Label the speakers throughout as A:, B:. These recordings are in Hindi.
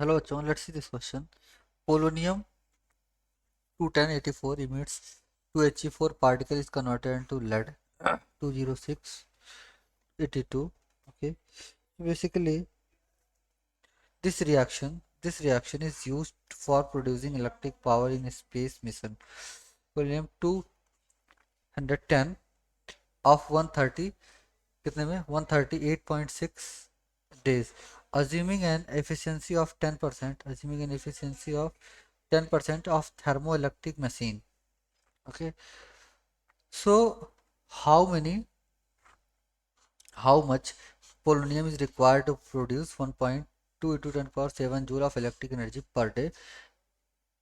A: Hello, John. Let's see this question. Polonium 21084 emits 2He4 particle is converted into lead 20682. Okay. Basically, this reaction is used for producing electric power in a space mission. Polonium 210 of 130 कितने में 138.6 days. Assuming an efficiency of 10% of thermoelectric machine. Okay, so how many how much polonium is required to produce 1.2 into 10 power 7 joule of electric energy per day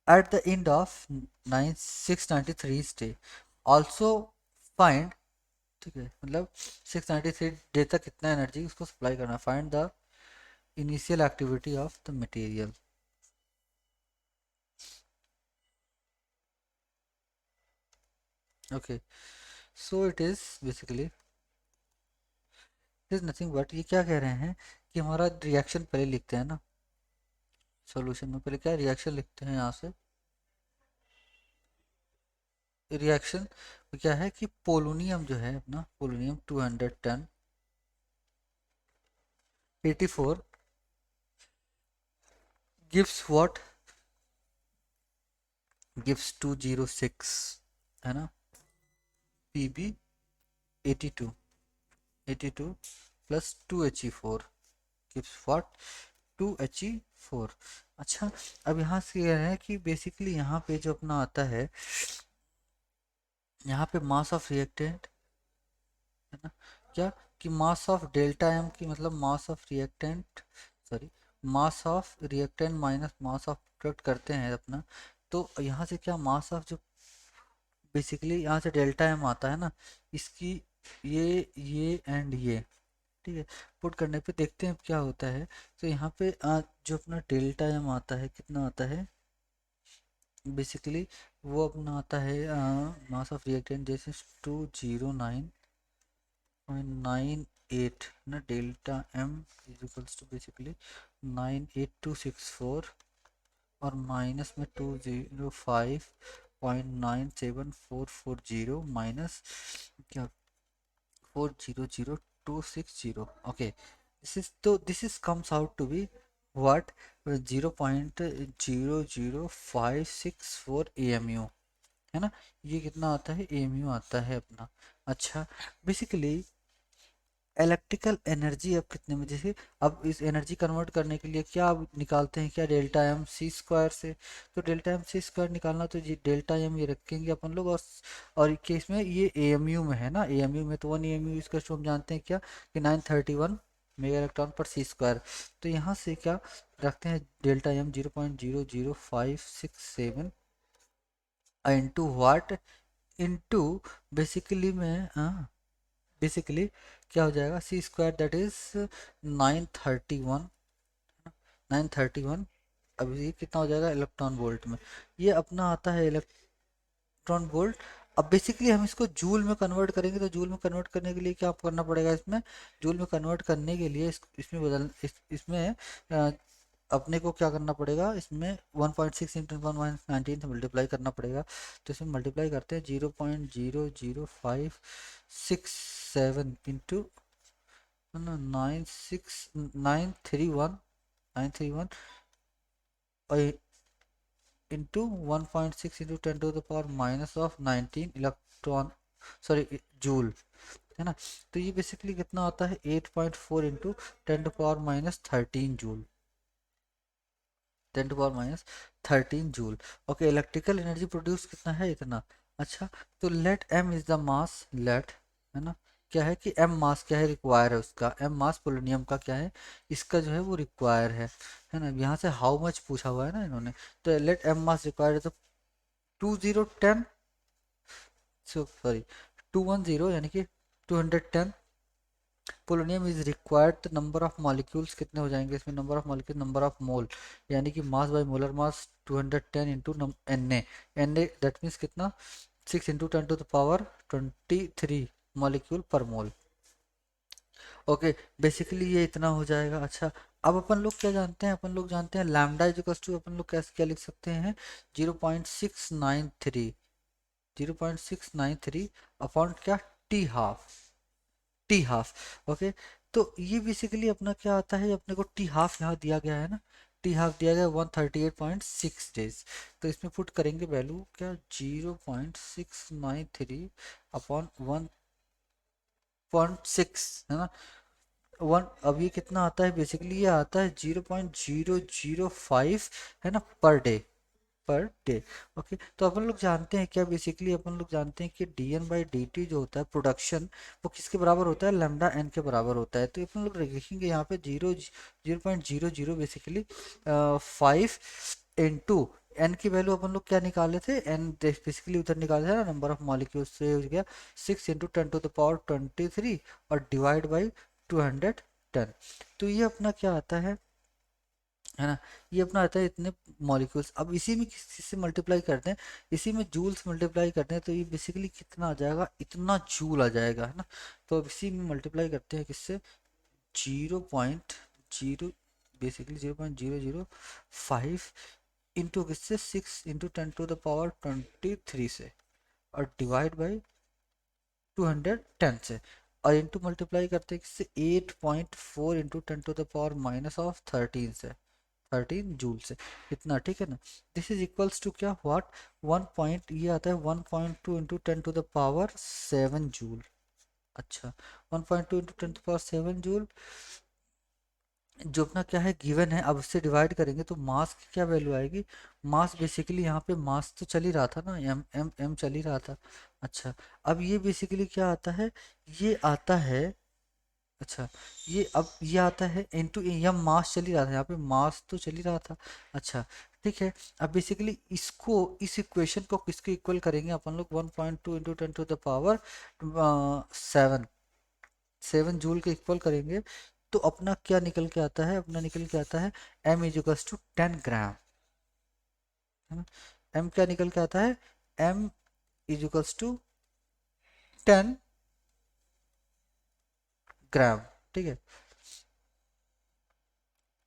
A: at the end of 693 day. Also find, ठीक है, मतलब 693 डे तक कितना एनर्जी उसको सप्लाई करना. Find the initial activity of the material. Okay, so it is basically is nothing but, ये क्या कह रहे हैं कि हमारा रिएक्शन पहले लिखते हैं ना, सॉल्यूशन में पहले क्या रिएक्शन लिखते हैं. यहाँ से रिएक्शन क्या है कि पोलोनियम जो है अपना, पोलोनियम 210 84 गिव्स व्हाट, गिव्स 206 है ना, PB 82 82 plus 2He4 gives what 2He4. अच्छा, अब यहाँ से कह रहे हैं कि बेसिकली यहाँ पे जो अपना आता है, यहाँ पे मास ऑफ रिएक्टेंट है ना, क्या कि मास ऑफ डेल्टा एम की मतलब mass of reactant, sorry, mass of reactant minus mass of product करते हैं अपना. तो यहाँ से क्या मास ऑफ जो बेसिकली यहाँ से डेल्टा एम आता है ना, इसकी ये एंड ये, ठीक है, पुट करने पे देखते हैं क्या होता है. तो यहाँ पे जो अपना डेल्टा एम आता है कितना आता है बेसिकली, वो अपना आता है मास ऑफ रिएक्टेंट जैसे 209.98 ना, delta M is equals to basically 98264 और माइनस में 205.9744 माइनस क्या 400260. Okay, this is comes out to be what 0.00564 AMU है ना. ये कितना आता है AMU आता है अपना. अच्छा, बेसिकली इलेक्ट्रिकल एनर्जी अब कितने में, जैसे अब इस एनर्जी कन्वर्ट करने के लिए क्या अब निकालते हैं, क्या डेल्टा एम सी स्क्वायर से. तो डेल्टा एम सी स्क्वायर निकालना तो ये डेल्टा एम ये रखेंगे अपन लोग, और केस में ये एएमयू में है ना, एएमयू में तो 1 AMU इसका हम जानते हैं क्या कि 931 मेगा इलेक्ट्रॉन पर सी स्क्वायर. तो यहाँ से क्या रखते हैं डेल्टा एम 0.00567 इंटू वाट इंटू बेसिकली में बेसिकली क्या हो जाएगा सी स्क्वायर दैट इज 931 931. अभी ये कितना हो जाएगा इलेक्ट्रॉन वोल्ट में, ये अपना आता है इलेक्ट्रॉन वोल्ट. अब बेसिकली हम इसको जूल में कन्वर्ट करेंगे, तो जूल में कन्वर्ट करने के लिए क्या करना पड़ेगा, इसमें जूल में कन्वर्ट करने के लिए इसमें इसमें अपने को क्या करना पड़ेगा, इसमें 1.6 इंटू 1 से मल्टीप्लाई करना पड़ेगा. तो इसमें मल्टीप्लाई करते हैं 0.00567 इंटू 931 और into 1.6 into 10 to the power- electron, sorry joule है ना. तो ये बेसिकली कितना आता है 8.4 into 10 to the power- 13 joule, 10 to the power- 13 joule. Okay, electrical energy produce कितना है इतना. अच्छा, तो let M is the mass, let है ना, क्या है कि एम मास क्या है रिक्वायर है उसका, एम मास पोलोनियम का क्या है इसका जो है वो रिक्वायर है ना. यहाँ से हाउ मच पूछा हुआ है ना इन्होंने, तो लेट एम मास रिक्वायर है तो 2010, सॉरी 210 यानी कि 210 पोलोनियम इज रिक्वायर्ड. तो नंबर ऑफ मॉलिक्यूल्स कितने हो जाएंगे इसमें, number of molecule number of mole, यानी कि mass by molar mass 210 into N A that means कितना 6 into 10 to the power- 23 molecule per mole. Okay, basically ये इतना हो जाएगा. अच्छा, अब अपन लोग क्या जानते हैं, अपन लोग जानते हैं लैम्डा इज इक्वल टू, अपन लोग कैसे क्या लिख सकते हैं, 0.693, 0.693 अपॉन क्या, T half, T half. Okay, तो ये बेसिकली अपना क्या आता है, अपने को टी हाफ यहाँ दिया गया है ना, टी हाफ दिया गया 138.6 डेज। तो इसमें पुट करेंगे वैल्यू क्या, 0.693 अपॉन 1.6, है ना, वन। अब ये कितना आता है, बेसिकली ये आता है 0.005, है ना, per day, per day. Okay, तो अपन लोग जानते हैं क्या, बेसिकली अपन लोग जानते हैं कि dn/dt जो होता है प्रोडक्शन, वो किसके बराबर होता है, लैम्डा एन के बराबर होता है। तो अपन लोग लिखेंगे यहाँ पे 0.00 बेसिकली 5 इंटू एन की वैल्यू अपन लोग क्या निकाले थे, एन बेसिकली उधर निकाले थे ना, नंबर ऑफ मॉलिक्यूल्स से हो गया 6 × 10⁻23 और डिवाइड बाई 210। तो ये अपना क्या आता है ना, ये अपना आता है इतने मॉलिक्यूल्स। अब इसी में किसी से मल्टीप्लाई करते हैं, इसी में जूल्स मल्टीप्लाई करते हैं, तो ये बेसिकली कितना आ जाएगा, इतना जूल आ जाएगा, है ना। तो अब इसी में मल्टीप्लाई करते हैं किससे, 0.0, बेसिकली 0.005 इंटू किससे, 6 × 10⁻23 से, और डिवाइड बाई 210 से, और इंटू मल्टीप्लाई करते हैं किससे, 8.4 × 10⁻⁻13 से, 13 जूल से, इतना, ठीक है ना। दिस इज इक्वल्स टू क्या, व्हाट, 1 ये आता है 1.2 × 10⁻7 जूल। अच्छा, 1.2 × 10⁻7 जूल, जो अपना क्या है गिवन है। अब इससे डिवाइड करेंगे तो मास की क्या वैल्यू आएगी, मास बेसिकली यहाँ पे मास तो चल ही रहा था ना, एम एम एम चल ही रहा था। अच्छा, अब ये बेसिकली क्या आता है, ये आता है, अच्छा, ये अब ये आता है इंटू, यह मास चल ही रहा था, यहाँ पे मास तो चल ही रहा था। अच्छा, ठीक है, अब बेसिकली इसको, इस इक्वेशन को किसके इक्वल करेंगे अपन लोग, 1.2 × 10⁻7, 7 जूल के इक्वल करेंगे। तो अपना क्या निकल के आता है, अपना निकल के आता है m = 10 ग्राम, है ना। m क्या निकल के आता है, m = 10 ग्राम, ठीक है।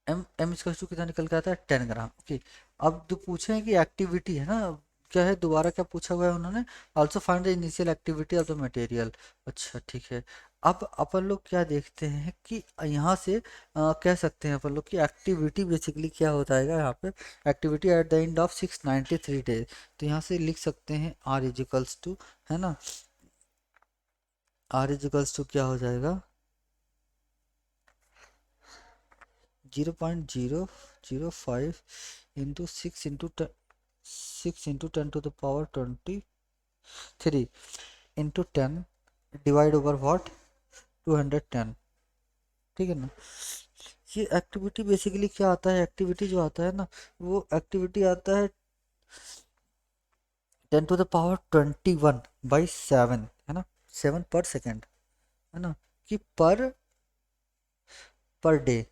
A: एम इसका कितना निकल के आता है, 10 ग्राम। ओके, अब जो पूछे हैं कि एक्टिविटी है ना, क्या है, दोबारा क्या पूछा हुआ है उन्होंने, also find the initial activity of the material. अच्छा, ठीक है। अब अपन लोग क्या देखते हैं कि यहाँ से कह सकते हैं अपन लोग कि एक्टिविटी बेसिकली क्या होता है यहाँ पे, activity at the end of 693 days. तो यहाँ से लिख सकते हैं R = है ना, R = क्या हो जाएगा, 0.005 into 6 × 10⁻23 into 10 divide over what, 210, ठीक है ना। ये एक्टिविटी बेसिकली क्या आता है, एक्टिविटी जो आता है ना, वो एक्टिविटी आता है 10⁻21/7, है ना, 7 पर सेकेंड, है ना, कि पर डे,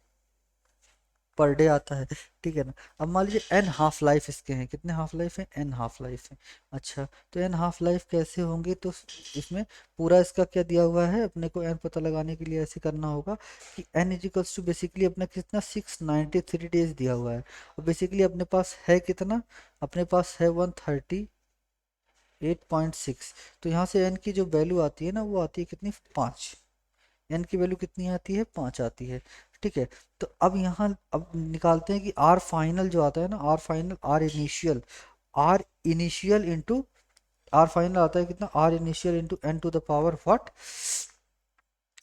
A: पर डे आता है, ठीक है ना। अब मान लीजिए एन हाफ लाइफ इसके हैं, कितने हाफ लाइफ है, एन हाफ लाइफ है। अच्छा, तो एन हाफ लाइफ कैसे होंगे, तो इसमें पूरा इसका क्या दिया हुआ है, अपने को एन पता लगाने के लिए ऐसे करना होगा कि एन इजिकल्स टू बेसिकली अपना कितना 693 डेज दिया हुआ है, और बेसिकली अपने पास है कितना, अपने पास है 138.6। तो यहाँ से एन की जो वैल्यू आती है ना, वो आती है कितनी, 5। एन की वैल्यू कितनी आती है, 5 आती है, ठीक है। तो अब यहाँ अब निकालते हैं कि आर फाइनल जो आता है ना, R final, R initial into, R final आता है कितना, R initial into N to the power what,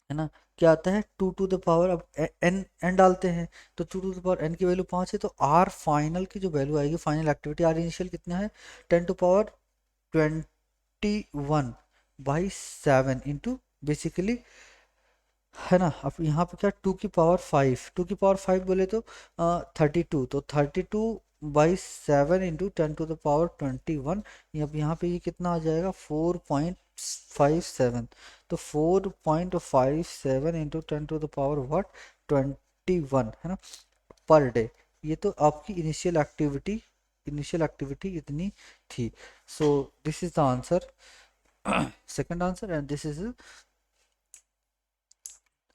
A: है ना, क्या आता है 2 टू द पावर, अब एन एन डालते हैं, तो 2 टू द पावर एन की वैल्यू 5 है, तो आर फाइनल की जो वैल्यू आएगी, फाइनल एक्टिविटी आर इनिशियल कितना है, 10⁻21/7 इंटू बेसिकली, है ना। अब यहाँ पे क्या, 2 की पावर 5, 2 की पावर 5 बोले तो 32, तो 32/7 इंटू 10⁻21। अब यहाँ पे ये कितना आ जाएगा, 4.57, तो 4.57 इंटू 10⁻व्हाट, 21, है ना, पर डे। ये तो आपकी इनिशियल एक्टिविटी इतनी थी। So this is the answer, second answer, and this is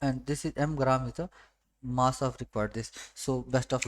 A: m gram is the mass of required this. So best of